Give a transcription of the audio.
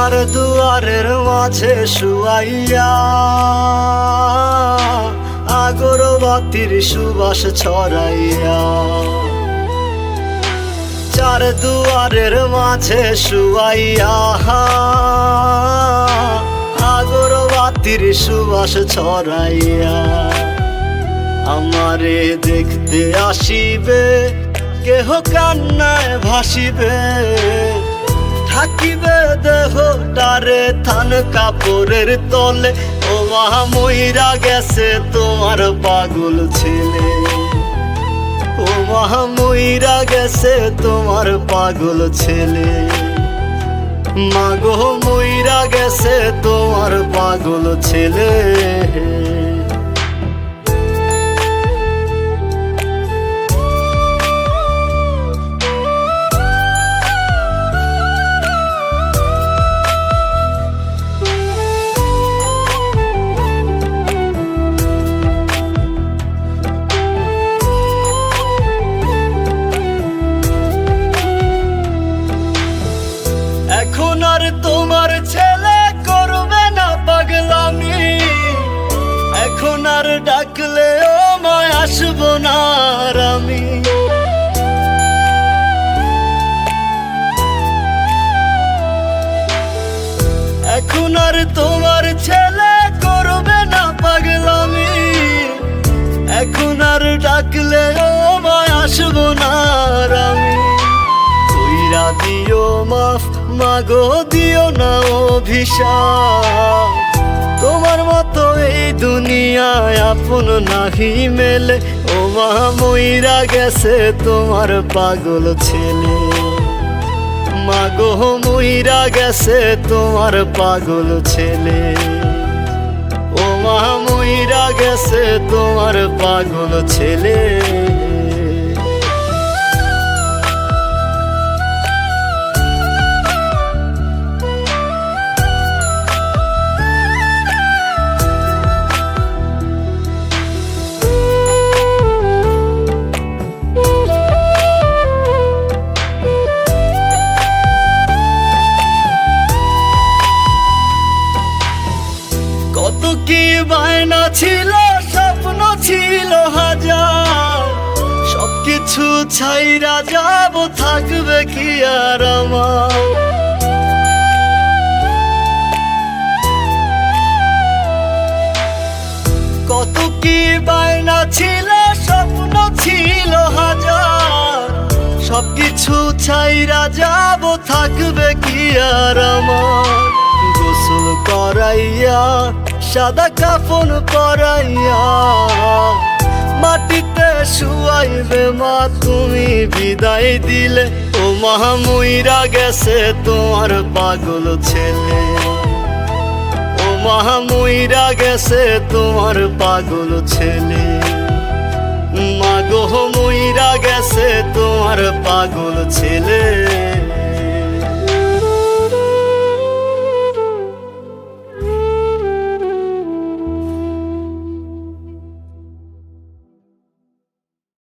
চার দুয়ারের মাঝে শুয়াইয়া আগরবাতির সুবাস ছড়াইয়া, চার দুয়ারের মাঝে শুয়াইয়া আগরবাতির সুবাস ছড়াইয়া, আমারে দেখতে আসিবে কেহ কান্নায় ভাসিবে, থাকিবে দেহটারে থান কাপড়ের তলে। ও মা মইরা গেছে তোমার পাগল ছেলে, ও মা মইরা গেছে তোমার পাগল ছেলে, মাগো মইরা গেছে তোমার পাগল ছেলে। এখন আর তোমার ছেলে করবে না পাগলামি, এখন আর ডাকলে ও মায় আসবো না আর আমি। এখন আর তোমার ছেলে করবে না পাগলামি, এখন আর ডাকলে ও মায় আসবো না আর আমি। কইরা দিও মাফ মাগো দিও না অভিশাপ, তোমার মতো এই দুনিয়ায় আপন নাহি মেলে। ও মা মইরা গেছে তোমার পাগল ছেলে, মাগো মইরা গেছে তোমার পাগল ছেলে, ও মা মইরা গেছে তোমার পাগল ছেলে। কত কি বায়না ছিল, স্বপ্ন ছিল হাজার, সবকিছু ছাইরা যাব, থাকবে কি আর আমার। কত কি বায়না ছিল, স্বপ্ন ছিল হাজার, সবকিছু ছাইরা যাব, থাকবে কি আর আমার। গোসল করাইয়া সাদা কাফন পরাইয়া মাটিতে শুয়াইবে মা তুমি বিদায় দিলে। ও মা মইরা গেছে তোমার পাগল ছেলে, ও মা মইরা গেছে তোমার পাগল ছেলে, মাগো মইরা গেছে তোমার পাগল ছেলে।